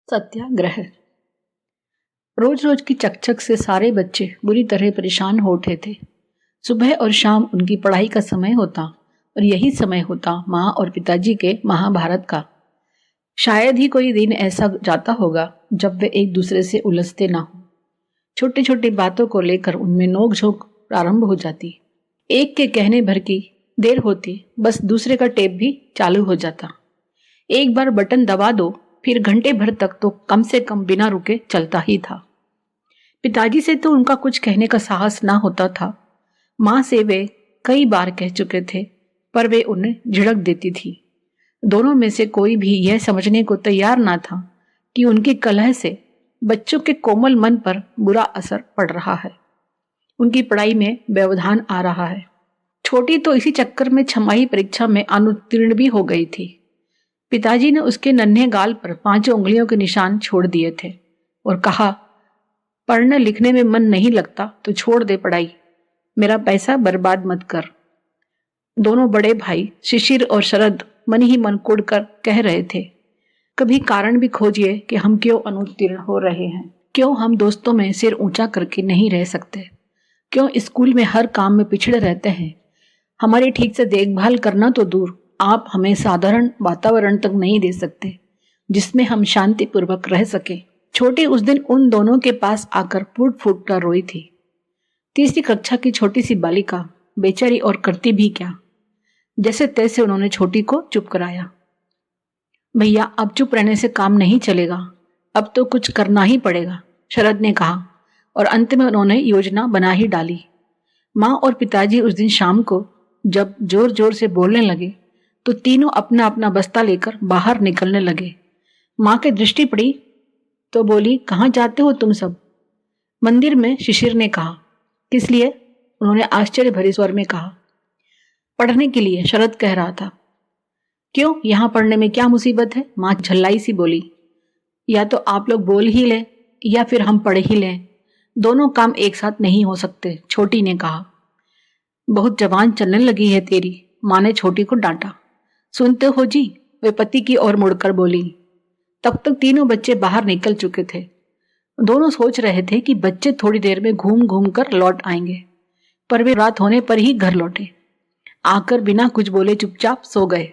सत्याग्रह। रोज रोज की चकचक से सारे बच्चे बुरी तरह परेशान हो उठे थे। सुबह और शाम उनकी पढ़ाई का समय होता और यही समय होता माँ और पिताजी के महाभारत का। शायद ही कोई दिन ऐसा जाता होगा जब वे एक दूसरे से उलझते ना हो। छोटी छोटी बातों को लेकर उनमें नोकझोंक प्रारंभ हो जाती। एक के कहने भर की देर होती, बस दूसरे का टेप भी चालू हो जाता। एक बार बटन दबा दो, फिर घंटे भर तक तो कम से कम बिना रुके चलता ही था। पिताजी से तो उनका कुछ कहने का साहस ना होता था। माँ से वे कई बार कह चुके थे, पर वे उन्हें झिड़क देती थी। दोनों में से कोई भी यह समझने को तैयार ना था कि उनकी कलह से बच्चों के कोमल मन पर बुरा असर पड़ रहा है, उनकी पढ़ाई में व्यवधान आ रहा है। छोटी तो इसी चक्कर में छमाही परीक्षा में अनुत्तीर्ण भी हो गई थी। पिताजी ने उसके नन्हे गाल पर 5 उंगलियों के निशान छोड़ दिए थे और कहा, पढ़ने लिखने में मन नहीं लगता तो छोड़ दे पढ़ाई, मेरा पैसा बर्बाद मत कर। दोनों बड़े भाई शिशिर और शरद मन ही मन कुढ़कर कह रहे थे, कभी कारण भी खोजिए कि हम क्यों अनुत्तीर्ण हो रहे हैं। क्यों हम दोस्तों में सिर ऊंचा करके नहीं रह सकते? क्यों स्कूल में हर काम में पिछड़े रहते हैं? हमारी ठीक से देखभाल करना तो दूर, आप हमें साधारण वातावरण तक नहीं दे सकते जिसमें हम शांतिपूर्वक रह सके। छोटी उस दिन उन दोनों के पास आकर फूट फूट कर रोई थी। 3री कक्षा की छोटी सी बालिका बेचारी, और करती भी क्या। जैसे तैसे उन्होंने छोटी को चुप कराया। भैया, अब चुप रहने से काम नहीं चलेगा, अब तो कुछ करना ही पड़ेगा, शरद ने कहा, और अंत में उन्होंने योजना बना ही डाली। माँ और पिताजी उस दिन शाम को जब जोर जोर से बोलने लगे तो तीनों अपना अपना बस्ता लेकर बाहर निकलने लगे। माँ की दृष्टि पड़ी तो बोली, कहाँ जाते हो तुम सब? मंदिर में, शिशिर ने कहा। किस लिए? उन्होंने आश्चर्य भरे स्वर में कहा। पढ़ने के लिए, शरद कह रहा था। क्यों, यहाँ पढ़ने में क्या मुसीबत है? माँ झल्लाई सी बोली। या तो आप लोग बोल ही लें या फिर हम पढ़ ही लें, दोनों काम एक साथ नहीं हो सकते, छोटी ने कहा। बहुत जवान चलने लगी है तेरी, माँ ने छोटी को डांटा। सुनते हो जी, वे पति की ओर मुड़कर बोली। तब तक तीनों बच्चे बाहर निकल चुके थे। दोनों सोच रहे थे कि बच्चे थोड़ी देर में घूम घूम कर लौट आएंगे, पर वे रात होने पर ही घर लौटे। आकर बिना कुछ बोले चुपचाप सो गए।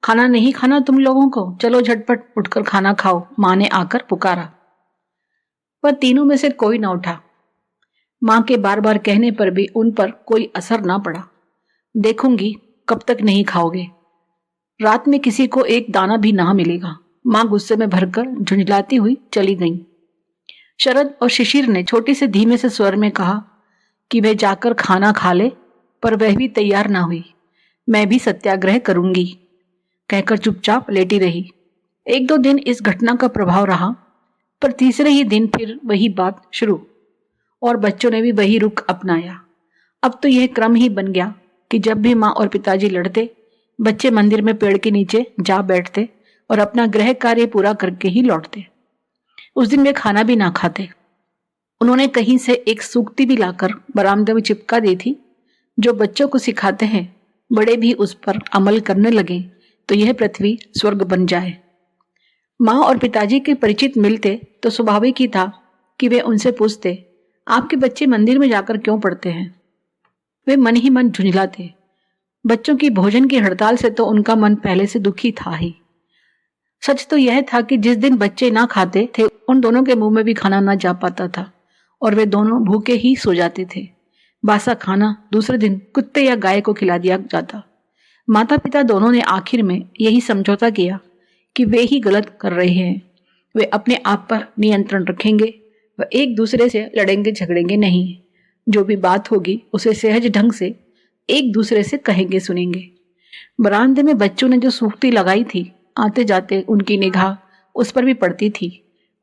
खाना नहीं खाना तुम लोगों को? चलो झटपट उठकर खाना खाओ, माँ ने आकर पुकारा। पर तीनों में से कोई न उठा। माँ के बार बार कहने पर भी उन पर कोई असर ना पड़ा। देखूंगी कब तक नहीं खाओगे, रात में किसी को एक दाना भी ना मिलेगा, माँ गुस्से में भरकर झुंझलाती हुई चली गईं। शरद और शिशिर ने छोटी से धीमे से स्वर में कहा कि वे जाकर खाना खा ले, पर वह भी तैयार ना हुई। मैं भी सत्याग्रह करूंगी, कहकर चुपचाप लेटी रही। 1-2 दिन इस घटना का प्रभाव रहा, पर तीसरे ही दिन फिर वही बात शुरू, और बच्चों ने भी वही रुख अपनाया। अब तो यह क्रम ही बन गया कि जब भी माँ और पिताजी लड़ते, बच्चे मंदिर में पेड़ के नीचे जा बैठते और अपना गृह कार्य पूरा करके ही लौटते। उस दिन वे खाना भी ना खाते। उन्होंने कहीं से एक सूक्ति भी लाकर बरामदे में चिपका दी थी, जो बच्चों को सिखाते हैं बड़े भी उस पर अमल करने लगे तो यह पृथ्वी स्वर्ग बन जाए। माँ और पिताजी के परिचित मिलते तो स्वाभाविक ही था कि वे उनसे पूछते, आपके बच्चे मंदिर में जाकर क्यों पढ़ते हैं? वे मन ही मन झुंझलाते। बच्चों की भोजन की हड़ताल से तो उनका मन पहले से दुखी था ही। सच तो यह था कि जिस दिन बच्चे ना खाते थे, उन दोनों के मुंह में भी खाना ना जा पाता था और वे दोनों भूखे ही सो जाते थे। बासा खाना दूसरे दिन कुत्ते या गाय को खिला दिया जाता। माता पिता दोनों ने आखिर में यही समझौता किया कि वे ही गलत कर रहे हैं। वे अपने आप पर नियंत्रण रखेंगे, वे एक दूसरे से लड़ेंगे झगड़ेंगे नहीं। जो भी बात होगी उसे सहज ढंग से एक दूसरे से कहेंगे सुनेंगे। बरामदे में बच्चों ने जो सूक्ति लगाई थी, आते जाते उनकी निगाह उस पर भी पड़ती थी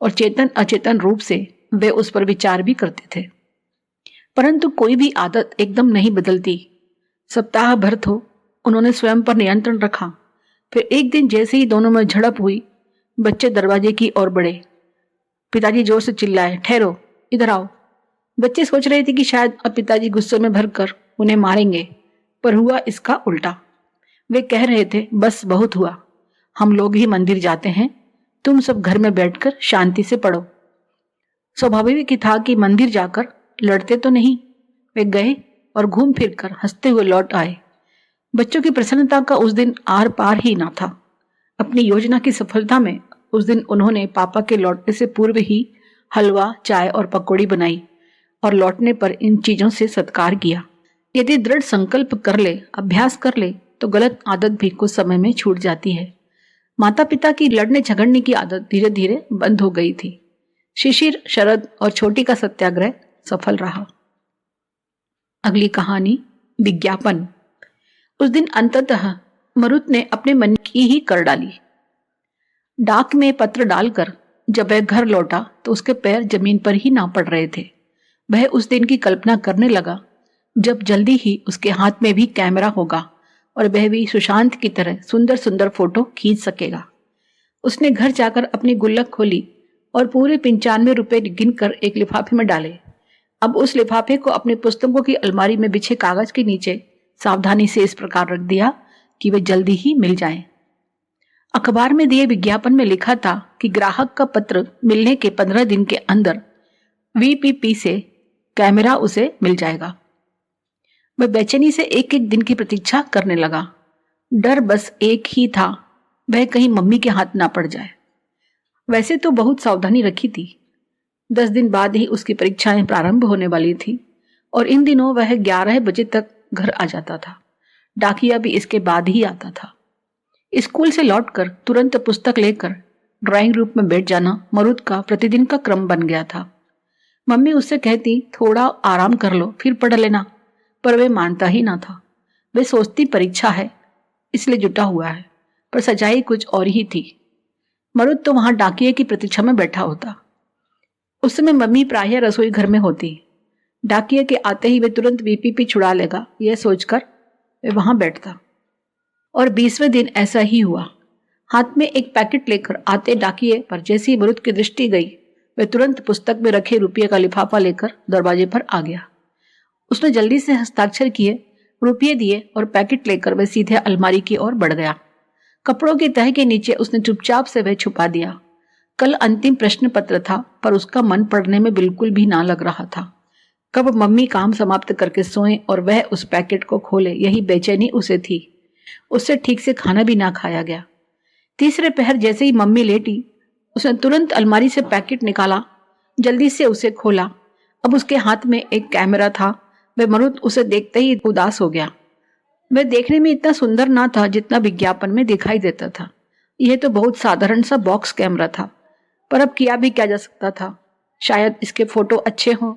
और चेतन अचेतन रूप से वे उस पर विचार भी करते थे। परंतु कोई भी आदत एकदम नहीं बदलती। सप्ताह भर तो उन्होंने स्वयं पर नियंत्रण रखा। फिर एक दिन जैसे ही दोनों में झड़प हुई, बच्चे दरवाजे की ओर बढ़े। पिताजी जोर से चिल्लाए, ठहरो, इधर आओ। बच्चे सोच रहे थे कि शायद अब पिताजी गुस्से में भरकर उन्हें मारेंगे, पर हुआ इसका उल्टा। वे कह रहे थे, बस बहुत हुआ, हम लोग ही मंदिर जाते हैं, तुम सब घर में बैठकर शांति से पढ़ो। स्वाभाविक ही था कि मंदिर जाकर लड़ते तो नहीं। वे गए और घूम फिर कर हंसते हुए लौट आए। बच्चों की प्रसन्नता का उस दिन आर पार ही ना था। अपनी योजना की सफलता में उस दिन उन्होंने पापा के लौटने से पूर्व ही हलवा, चाय और पकौड़ी बनाई और लौटने पर इन चीजों से सत्कार किया। यदि दृढ़ संकल्प कर ले, अभ्यास कर ले, तो गलत आदत भी कुछ समय में छूट जाती है। माता पिता की लड़ने झगड़ने की आदत धीरे धीरे बंद हो गई थी। शिशिर, शरद और छोटी का सत्याग्रह सफल रहा। अगली कहानी, विज्ञापन। उस दिन अंततः मरुत ने अपने मन की ही कर डाली। डाक में पत्र डालकर जब वह घर लौटा तो उसके पैर जमीन पर ही ना पड़ रहे थे। वह उस दिन की कल्पना करने लगा जब जल्दी ही उसके हाथ में भी कैमरा होगा और वह भी सुशांत की तरह सुंदर सुंदर फोटो खींच सकेगा। उसने घर जाकर अपनी गुल्लक खोली और पूरे 95 रुपए गिनकर एक लिफाफे में डाले। अब उस लिफाफे को अपने पुस्तकों की अलमारी में बिछे कागज के नीचे सावधानी से इस प्रकार रख दिया कि वे जल्दी ही मिल जाएं। अखबार में दिए विज्ञापन में लिखा था कि ग्राहक का पत्र मिलने के 15 दिन के अंदर वीपीपी से कैमरा उसे मिल जाएगा। वह बेचैनी से एक एक दिन की प्रतीक्षा करने लगा। डर बस एक ही था, वह कहीं मम्मी के हाथ ना पड़ जाए। वैसे तो बहुत सावधानी रखी थी। 10 दिन बाद ही उसकी परीक्षाएं प्रारंभ होने वाली थी और इन दिनों वह 11 बजे तक घर आ जाता था। डाकिया भी इसके बाद ही आता था। स्कूल से लौटकर तुरंत पुस्तक लेकर ड्राइंग रूम में बैठ जाना मरुत का प्रतिदिन का क्रम बन गया था। मम्मी उससे कहती, थोड़ा आराम कर लो फिर पढ़ लेना, पर वे मानता ही ना था। वे सोचती परीक्षा है इसलिए जुटा हुआ है, पर सच्चाई कुछ और ही थी। मरुत तो वहां डाकिये की प्रतीक्षा में बैठा होता। उस समय मम्मी प्रायः रसोई घर में होती। डाकिये के आते ही वे तुरंत वीपीपी छुड़ा लेगा, यह सोचकर वे वहां बैठता। और 20वें दिन ऐसा ही हुआ। हाथ में एक पैकेट लेकर आते डाकिये पर जैसी मरुत की दृष्टि गई, वे तुरंत पुस्तक में रखे रुपये का लिफाफा लेकर दरवाजे पर आ गया। उसने जल्दी से हस्ताक्षर किए, रुपये दिए और पैकेट लेकर वह सीधे अलमारी की ओर बढ़ गया। कपड़ों की तह के नीचे उसने चुपचाप से वह छुपा दिया। कल अंतिम प्रश्न पत्र था, पर उसका मन पढ़ने में बिल्कुल भी ना लग रहा था। कब मम्मी काम समाप्त करके सोए और वह उस पैकेट को खोले, यही बेचैनी उसे थी। उससे ठीक से खाना भी ना खाया गया। तीसरे पहर जैसे ही मम्मी लेटी, उसने तुरंत अलमारी से पैकेट निकाला, जल्दी से उसे खोला। अब उसके हाथ में एक कैमरा था। वह मरुत उसे देखते ही उदास हो गया। वह देखने में इतना सुंदर ना था जितना विज्ञापन में दिखाई देता था। यह तो बहुत साधारण सा बॉक्स कैमरा था, पर अब किया भी क्या जा सकता था। शायद इसके फोटो अच्छे हों,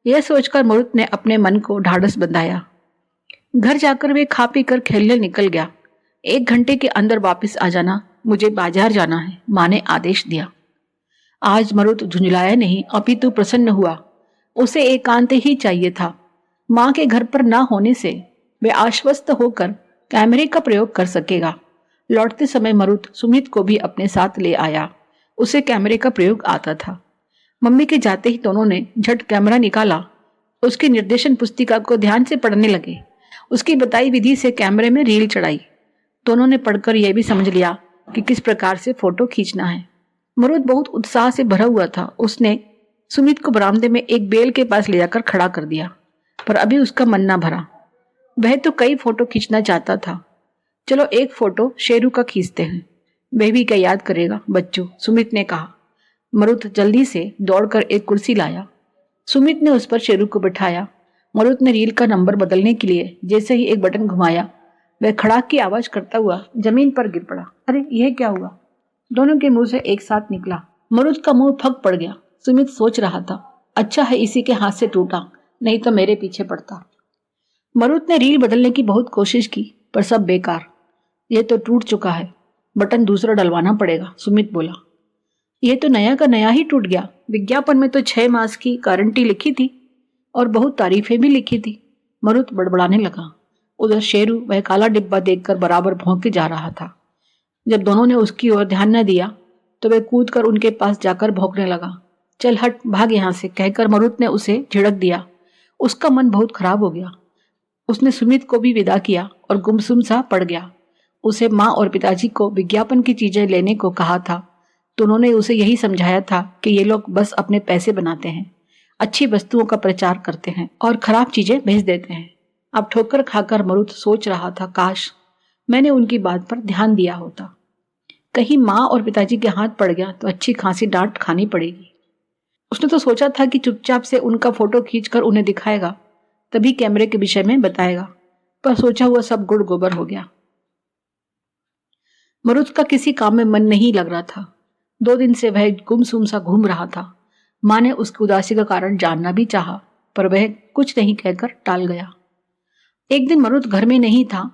यह सोचकर मरुत ने अपने मन को ढाढ़स बंधाया। घर जाकर वे खा पी कर खेलने निकल गया। 1 घंटे के अंदर वापस आ जाना, मुझे बाजार जाना है, माँ ने आदेश दिया। आज मरुत झुंझलाया नहीं, अपितु प्रसन्न हुआ। उसे एकांत ही चाहिए था। माँ के घर पर ना होने से वे आश्वस्त होकर कैमरे का प्रयोग कर सकेगा। लौटते समय मरुत सुमित को भी अपने साथ ले आया। उसे कैमरे का प्रयोग आता था। मम्मी के जाते ही दोनों ने झट कैमरा निकाला, उसकी निर्देशन पुस्तिका को ध्यान से पढ़ने लगे। उसकी बताई विधि से कैमरे में रील चढ़ाई। दोनों ने पढ़कर यह भी समझ लिया कि किस प्रकार से फोटो खींचना है। मरुत बहुत उत्साह से भरा हुआ था। उसने सुमित को बरामदे में एक बेल के पास ले जाकर खड़ा कर दिया, पर अभी उसका मन ना भरा। वह तो कई फोटो खींचना चाहता था। चलो एक फोटो शेरू का खींचते हैं, वह भी क्या याद करेगा बच्चों, सुमित ने कहा। मरुत जल्दी से दौड़कर एक कुर्सी लाया। सुमित ने उस पर शेरू को बिठाया। मरुत ने रील का नंबर बदलने के लिए जैसे ही एक बटन घुमाया, वह खड़ाक की आवाज करता हुआ जमीन पर गिर पड़ा। अरे यह क्या हुआ? दोनों के मुंह से एक साथ निकला। मरुत का मुंह फक पड़ गया। सुमित सोच रहा था, अच्छा है इसी के हाथ से टूटा, नहीं तो मेरे पीछे पड़ता। मरुत ने रील बदलने की बहुत कोशिश की, पर सब बेकार। यह तो टूट चुका है, बटन दूसरा डलवाना पड़ेगा, सुमित बोला। यह तो नया का नया ही टूट गया। विज्ञापन में तो 6 मास की गारंटी लिखी थी और बहुत तारीफें भी लिखी थी। मरुत बड़बड़ाने लगा। उधर शेरू वह काला डिब्बा देखकर बराबर भौंके जा रहा था। जब दोनों ने उसकी ओर ध्यान न दिया तो वह कूद कर उनके पास जाकर भौंकने लगा। चल हट, भाग यहाँ से, कहकर मरुत ने उसे झिड़क दिया। उसका मन बहुत खराब हो गया। उसने सुमित को भी विदा किया और गुमसुम सा पड़ गया। उसे माँ और पिताजी को विज्ञापन की चीजें लेने को कहा था, तो उन्होंने उसे यही समझाया था कि ये लोग बस अपने पैसे बनाते हैं, अच्छी वस्तुओं का प्रचार करते हैं और खराब चीजें भेज देते हैं। अब ठोकर खाकर मरुत सोच रहा था, काश मैंने उनकी बात पर ध्यान दिया होता। कहीं माँ और पिताजी के हाथ पड़ गया तो अच्छी खासी डांट खानी पड़ेगी। उसने तो सोचा था कि चुपचाप से उनका फोटो खींचकर उन्हें दिखाएगा, तभी कैमरे के विषय में बताएगा, पर सोचा हुआ सब गुड़ गोबर हो गया। मरुत का किसी काम में मन नहीं लग रहा था। 2 दिन से वह गुमसुम सा घूम रहा था। माँ ने उसकी उदासी का कारण जानना भी चाहा, पर वह कुछ नहीं कहकर टाल गया। एक दिन मरुत घर में नहीं था।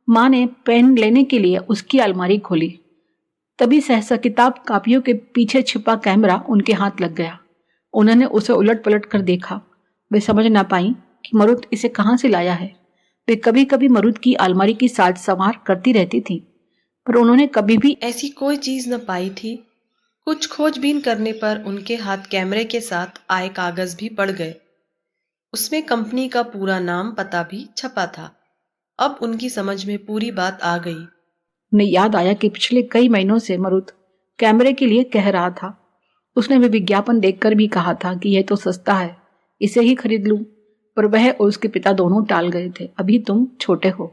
माँ ने पेन लेने के लिए उसकी अलमारी खोली, तभी सहसा किताब कापियों के पीछे छिपा कैमरा उनके हाथ लग गया। उन्होंने उसे उलट पलट कर देखा। वे समझ ना पाई कि मरुत इसे कहाँ से लाया है। वे कभी कभी मरुत की अलमारी की साज संवार करती रहती थी, पर उन्होंने कभी भी ऐसी कोई चीज न पाई थी। कुछ खोजबीन करने पर उनके हाथ कैमरे के साथ आए कागज भी पड़ गए। उसमें कंपनी का पूरा नाम पता भी छपा था। अब उनकी समझ में पूरी बात आ गई। उन्हें याद आया कि पिछले कई महीनों से मरुत कैमरे के लिए कह रहा था। उसने वे विज्ञापन देखकर भी कहा था कि यह तो सस्ता है, इसे ही खरीद लूं, पर वह और उसके पिता दोनों टाल गए थे। अभी तुम छोटे हो,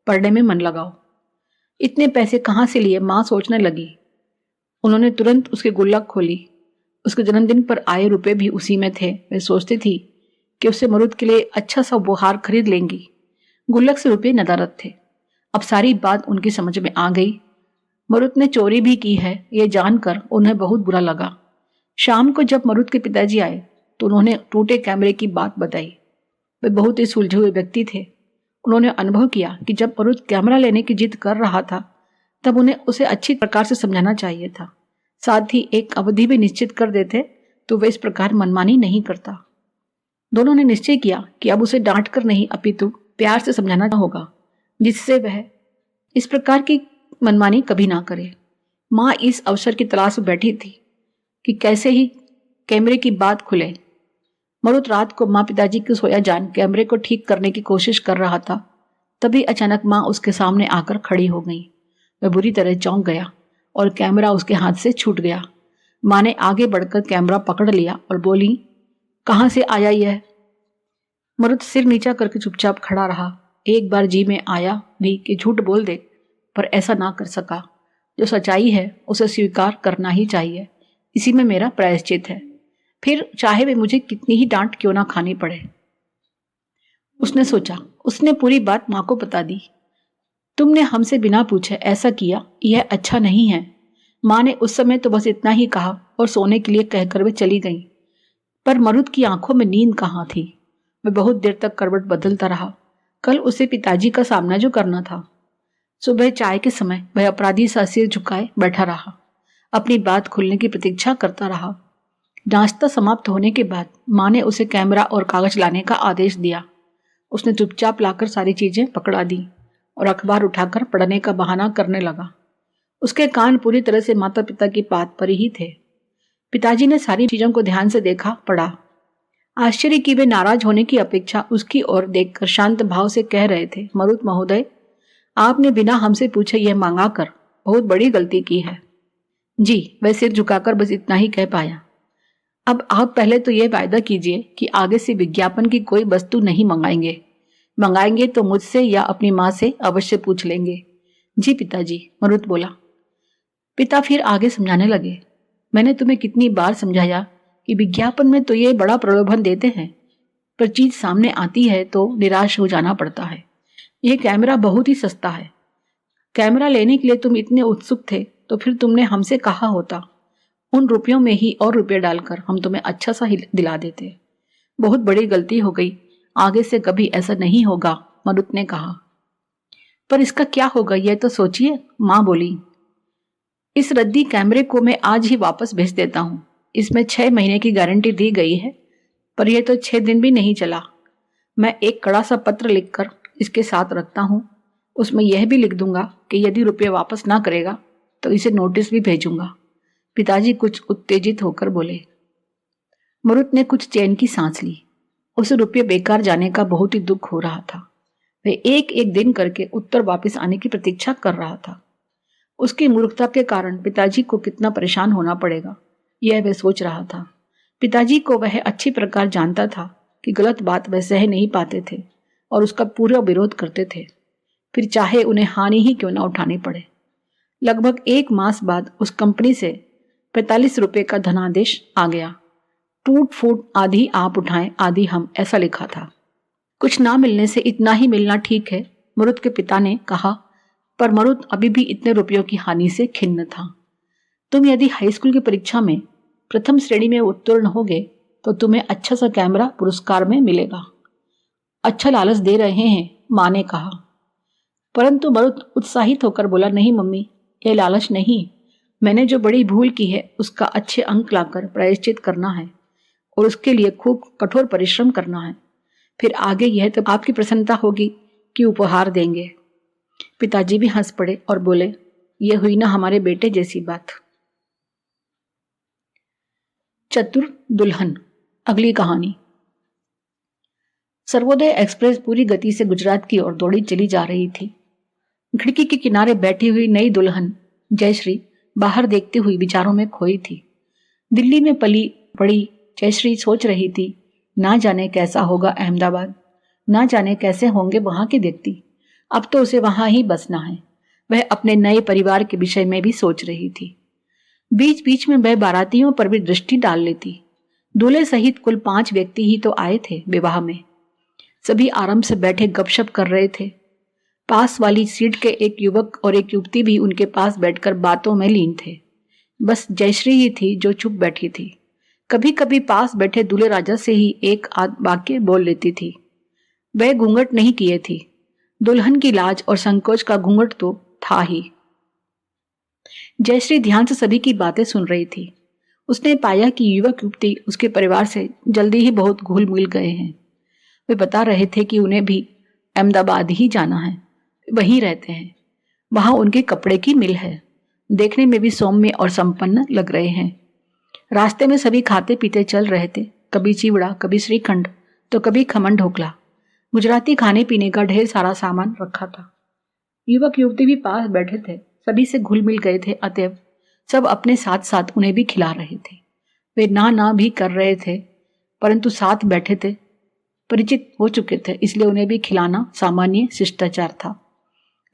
पढ़ने में मन लगाओ। इतने पैसे कहाँ से लिए, माँ सोचने लगी। उन्होंने तुरंत उसकी गुल्लक खोली। उसके जन्मदिन पर आए रुपए भी उसी में थे। वे सोचती थी कि उससे मरुत के लिए अच्छा सा उपहार खरीद लेंगी। गुल्लक से रुपये नदारद थे। अब सारी बात उनकी समझ में आ गई। मरुत ने चोरी भी की है, ये जानकर उन्हें बहुत बुरा लगा। शाम को जब मरुत के पिताजी आए तो उन्होंने टूटे कैमरे की बात बताई। वे बहुत ही सुलझे हुए व्यक्ति थे। उन्होंने अनुभव किया कि जब मरुत कैमरा लेने की जिद कर रहा था तब उन्हें उसे अच्छी प्रकार से समझाना चाहिए था। साथ ही एक अवधि भी निश्चित कर देते तो वे इस प्रकार मनमानी नहीं करता। दोनों ने निश्चय किया कि अब उसे डांट कर नहीं अपितु प्यार से समझाना होगा, जिससे वह इस प्रकार की मनमानी कभी ना करे। माँ इस अवसर की तलाश में बैठी थी कि कैसे ही कैमरे की बात खुले। मरुत रात को माँ पिताजी को सोया जान कैमरे को ठीक करने की कोशिश कर रहा था। तभी अचानक माँ उसके सामने आकर खड़ी हो गई। वह बुरी तरह चौंक गया और कैमरा उसके हाथ से छूट गया। माँ ने आगे बढ़कर कैमरा पकड़ लिया और बोली, कहाँ से आया यह? मरुत सिर नीचा करके चुपचाप खड़ा रहा। एक बार जी में आया भी कि झूठ बोल दे, पर ऐसा ना कर सका। जो सच्चाई है उसे स्वीकार करना ही चाहिए। इसी में मेरा प्रायश्चित है, फिर चाहे वे मुझे कितनी ही डांट क्यों ना खानी पड़े। उसने सोचा। उसने पूरी बात माँ को बता दी। तुमने हमसे बिना पूछे ऐसा किया, यह अच्छा नहीं है। माँ ने उस समय तो बस इतना ही कहा और सोने के लिए कहकर वे चली गई। पर मरुत की आंखों में नींद कहाँ थी। वह बहुत देर तक करवट बदलता रहा। कल उसे पिताजी का सामना जो करना था। सुबह चाय के समय वह अपराधी सा सिर झुकाए बैठा रहा, अपनी बात खुलने की प्रतीक्षा करता रहा। नाश्ता समाप्त होने के बाद माँ ने उसे कैमरा और कागज लाने का आदेश दिया। उसने चुपचाप लाकर सारी चीजें पकड़ा दी और अखबार उठाकर पढ़ने का बहाना करने लगा। उसके कान पूरी तरह से माता पिता की बात पर ही थे। पिताजी ने सारी चीजों को ध्यान से देखा, पढ़ा। आश्चर्य की वे नाराज होने की अपेक्षा उसकी ओर देखकर शांत भाव से कह रहे थे, मरुत महोदय, आपने बिना हमसे पूछे यह मांगा कर बहुत बड़ी गलती की है। जी, वह सिर झुकाकर बस इतना ही कह पाया। अब आप पहले तो यह वायदा कीजिए कि आगे से विज्ञापन की कोई वस्तु नहीं मंगाएंगे। मंगाएंगे तो मुझसे या अपनी माँ से अवश्य पूछ लेंगे। जी पिताजी, मरुत बोला। पिता फिर आगे समझाने लगे। मैंने तुम्हें कितनी बार समझाया कि विज्ञापन में तो ये बड़ा प्रलोभन देते हैं, पर चीज सामने आती है तो निराश हो जाना पड़ता है। यह कैमरा बहुत ही सस्ता है। कैमरा लेने के लिए तुम इतने उत्सुक थे तो फिर तुमने हमसे कहा होता। उन रुपयों में ही और रुपये डालकर हम तुम्हें अच्छा सा दिला देते। बहुत बड़ी गलती हो गई, आगे से कभी ऐसा नहीं होगा, मरुत ने कहा। पर इसका क्या होगा यह तो सोचिए, माँ बोली। इस रद्दी कैमरे को मैं आज ही वापस भेज देता हूँ। इसमें 6 महीने की गारंटी दी गई है, पर यह तो 6 दिन भी नहीं चला। मैं एक कड़ा सा पत्र लिखकर इसके साथ रखता हूँ। उसमें यह भी लिख दूंगा कि यदि रुपये वापस ना करेगा तो इसे नोटिस भी भेजूंगा। पिताजी कुछ उत्तेजित होकर बोले। मरुत ने कुछ चैन की सांस ली। उसे रुपये बेकार जाने का बहुत ही दुख हो रहा था। वह एक एक दिन करके उत्तर वापस आने की प्रतीक्षा कर रहा था। उसकी मूर्खता के कारण पिताजी को कितना परेशान होना पड़ेगा, यह वह सोच रहा था। पिताजी को वह अच्छी प्रकार जानता था कि गलत बात वह सह नहीं पाते थे और उसका पूरा विरोध करते थे, फिर चाहे उन्हें हानि ही क्यों न उठानी पड़े। लगभग 1 मास बाद उस कंपनी से 45 रुपये का धनादेश आ गया। टूट फूट आधी आप उठाएं आधी हम, ऐसा लिखा था। कुछ ना मिलने से इतना ही मिलना ठीक है, मरुत के पिता ने कहा, पर मरुत अभी भी इतने रुपयों की हानि से खिन्न था। तुम यदि हाई स्कूल की परीक्षा में प्रथम श्रेणी में उत्तीर्ण होगे तो तुम्हें अच्छा सा कैमरा पुरस्कार में मिलेगा। अच्छा लालच दे रहे हैं, माँ ने कहा। परंतु मरुत उत्साहित होकर बोला, नहीं मम्मी, यह लालच नहीं, मैंने जो बड़ी भूल की है उसका अच्छे अंक लाकर प्रायश्चित करना है और उसके लिए खूब कठोर परिश्रम करना है। फिर आगे यह तो आपकी प्रसन्नता होगी कि उपहार देंगे। पिताजी भी हंस पड़े और बोले, यह हुई ना हमारे बेटे जैसी बात। चतुर दुल्हन। अगली कहानी। सर्वोदय एक्सप्रेस पूरी गति से गुजरात की ओर दौड़ी चली जा रही थी। खिड़की के किनारे बैठी हुई नई दुल्हन जयश्री बाहर देखती हुई विचारों में खोई थी। दिल्ली में पली बड़ी जयश्री सोच रही थी, ना जाने कैसा होगा अहमदाबाद, ना जाने कैसे होंगे वहां के व्यक्ति। अब तो उसे वहां ही बसना है। वह अपने नए परिवार के विषय में भी सोच रही थी। बीच बीच में वह बारातियों पर भी दृष्टि डाल लेती। दूल्हे सहित कुल 5 व्यक्ति ही तो आए थे विवाह में। सभी आराम से बैठे गपशप कर रहे थे। पास वाली सीट के एक युवक और एक युवती भी उनके पास बैठकर बातों में लीन थे। बस जयश्री ही थी जो चुप बैठी थी। कभी कभी पास बैठे दूल्हे राजा से ही एक आध वाक्य बोल लेती थी। वह घूंघट नहीं किए थी। दुल्हन की लाज और संकोच का घूंघट तो था ही। जयश्री ध्यान से सभी की बातें सुन रही थी। उसने पाया कि युवक युवती उसके परिवार से जल्दी ही बहुत घुल मिल गए हैं। वे बता रहे थे कि उन्हें भी अहमदाबाद ही जाना है, वहीं रहते हैं। वहां उनके कपड़े की मिल है। देखने में भी सौम्य और संपन्न लग रहे हैं। रास्ते में सभी खाते पीते चल रहे थे, कभी चिवड़ा, कभी श्रीखंड, तो कभी खमन ढोकला। गुजराती खाने पीने का ढेर सारा सामान रखा था। युवक युवती भी पास बैठे थे, सभी से घुल मिल गए थे, अतएव सब अपने साथ साथ उन्हें भी खिला रहे थे। वे ना भी कर रहे थे, परंतु साथ बैठे थे, परिचित हो चुके थे, इसलिए उन्हें भी खिलाना सामान्य शिष्टाचार था।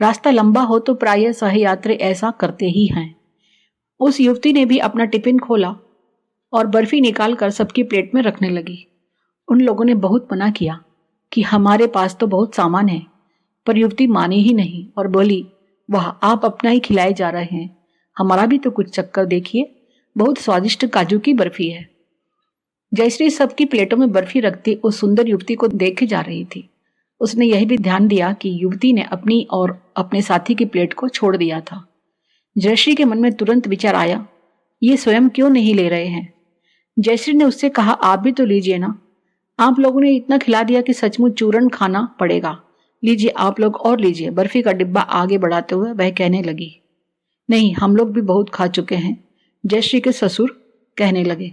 रास्ता लंबा हो तो प्रायः सहयात्री ऐसा करते ही हैं। उस युवती ने भी अपना टिफिन खोला और बर्फी निकालकर सबकी प्लेट में रखने लगी। उन लोगों ने बहुत मना किया कि हमारे पास तो बहुत सामान है, पर युवती मानी ही नहीं और बोली, वाह, आप अपना ही खिलाए जा रहे हैं, हमारा भी तो कुछ चक्कर देखिए, बहुत स्वादिष्ट काजू की बर्फी है। जयश्री सबकी प्लेटों में बर्फी रखती उस सुंदर युवती को देखे जा रही थी। उसने यह भी ध्यान दिया कि युवती ने अपनी और अपने साथी की प्लेट को छोड़ दिया था। जयश्री के मन में तुरंत विचार आया, ये स्वयं क्यों नहीं ले रहे हैं। जयश्री ने उससे कहा, आप भी तो लीजिए ना, आप लोगों ने इतना खिला दिया कि सचमुच चूरन खाना पड़ेगा। लीजिए आप लोग और लीजिए। बर्फी का डिब्बा आगे बढ़ाते हुए वह कहने लगी। नहीं, हम लोग भी बहुत खा चुके हैं, जयश्री के ससुर कहने लगे।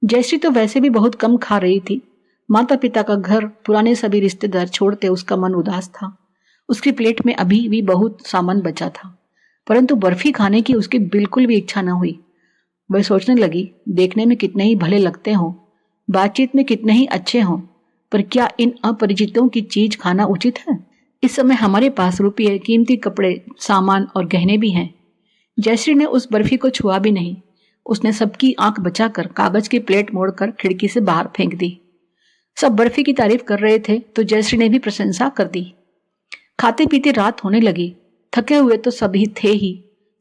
जयश्री तो वैसे भी बहुत कम खा रही थी। माता पिता का घर, पुराने सभी रिश्तेदार छोड़ते उसका मन उदास था। उसकी प्लेट में अभी भी बहुत सामान बचा था, परंतु बर्फी खाने की उसकी बिल्कुल भी इच्छा न हुई। वह सोचने लगी, देखने में कितने ही भले लगते हों, बातचीत में कितने ही अच्छे हों, पर क्या इन अपरिचितों की चीज खाना उचित है। इस समय हमारे पास रुपये, कीमती कपड़े, सामान और गहने भी हैं। जयश्री ने उस बर्फी को छुआ भी नहीं। उसने सबकी आंख बचाकर कागज की प्लेट मोड़कर खिड़की से बाहर फेंक दी। सब बर्फी की तारीफ कर रहे थे तो जयश्री ने भी प्रशंसा कर दी। खाते पीते रात होने लगी। थके हुए तो सभी थे ही।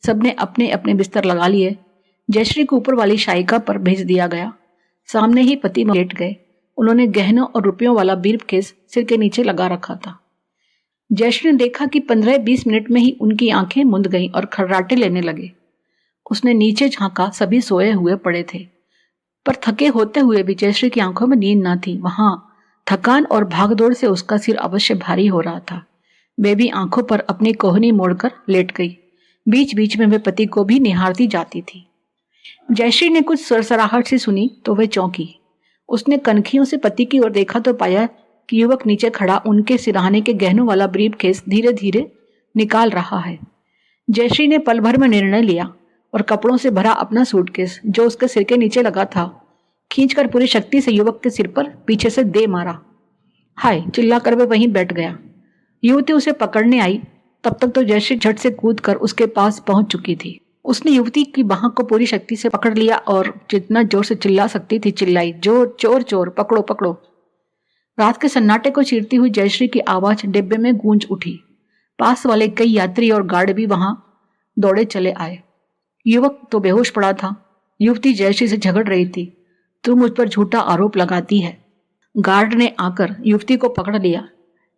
सबने अपने अपने बिस्तर लगा लिए। जयश्री को ऊपर वाली शायिका पर भेज दिया गया। सामने ही पति लेट गए। उन्होंने गहनों और रुपयों वाला ब्रीफकेस सिर के नीचे लगा रखा था। जयश्री ने देखा कि 15-20 मिनट में ही उनकी आंखें मुंद गईं और खर्राटे लेने लगे। उसने नीचे झांका, सभी सोए हुए पड़े थे, पर थके होते हुए भी जयश्री की आंखों में नींद न थी। वहां थकान और भागदौड़ से उसका सिर अवश्य भारी हो रहा था। वे भी आंखों पर अपनी कोहनी मोड़कर लेट गई। बीच बीच में वे पति को भी निहारती जाती थी। जयश्री ने कुछ सरसराहट से सुनी तो वह चौंकी। उसने कनखियों से पति की ओर देखा तो पाया कि युवक नीचे खड़ा उनके सिरहाने के गहनों वाला ब्रीफकेस धीरे धीरे निकाल रहा है। जयश्री ने पल भर में निर्णय लिया और कपड़ों से भरा अपना सूटकेस जो उसके सिर के नीचे लगा था खींचकर पूरी शक्ति से युवक के सिर पर पीछे से दे मारा। हाय चिल्लाकर वह वहीं बैठ गया। युवती उसे पकड़ने आई, तब तक तो जयश्री झट से कूदकर उसके पास पहुंच चुकी थी। उसने युवती की बाह को पूरी शक्ति से पकड़ लिया और जितना जोर से चिल्ला सकती थी चिल्लाई, जोर चोर चोर पकड़ो पकड़ो। रात के सन्नाटे को चीरती हुई जयश्री की आवाज डिब्बे में गूंज उठी। पास वाले कई यात्री और गार्ड भी वहां दौड़े चले आए। युवक तो बेहोश पड़ा था। युवती जयश्री से झगड़ रही थी, तू मुझ पर झूठा आरोप लगाती है। गार्ड ने आकर युवती को पकड़ लिया।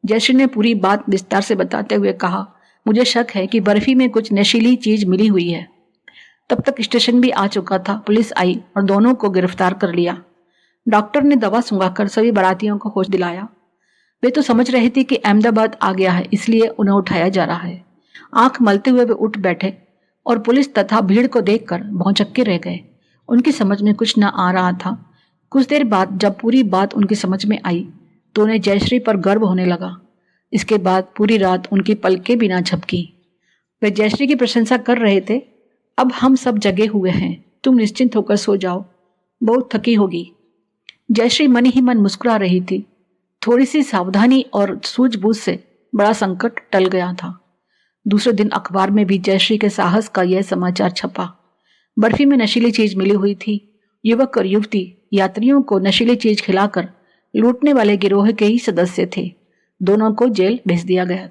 जयश्री ने पूरी बात विस्तार से बताते हुए कहा, मुझे शक है कि बर्फी में कुछ नशीली चीज मिली हुई है। तब तक स्टेशन भी आ चुका था। पुलिस आई और दोनों को गिरफ्तार कर लिया। डॉक्टर ने दवा सुंघाकर सभी बारातियों को होश दिलाया। वे तो समझ रहे थे कि अहमदाबाद आ गया है, इसलिए उन्हें उठाया जा रहा है। आंख मलते हुए वे उठ बैठे और पुलिस तथा भीड़ को देखकर भौंचक्के रह गए। उनकी समझ में कुछ न आ रहा था। कुछ देर बाद जब पूरी बात उनकी समझ में आई तो उन्हें जयश्री पर गर्व होने लगा। इसके बाद पूरी रात उनकी पलकें भी ना झपकी। वे जयश्री की प्रशंसा कर रहे थे। अब हम सब जगे हुए हैं, तुम निश्चिंत होकर सो जाओ, बहुत थकी होगी। जयश्री मन ही मन मुस्कुरा रही थी। थोड़ी सी सावधानी और सूझबूझ से बड़ा संकट टल गया था। दूसरे दिन अखबार में भी जयश्री के साहस का यह समाचार छपा। बर्फी में नशीली चीज मिली हुई थी। युवक और युवती यात्रियों को नशीली चीज खिलाकर लूटने वाले गिरोह के ही सदस्य थे। दोनों को जेल भेज दिया गया।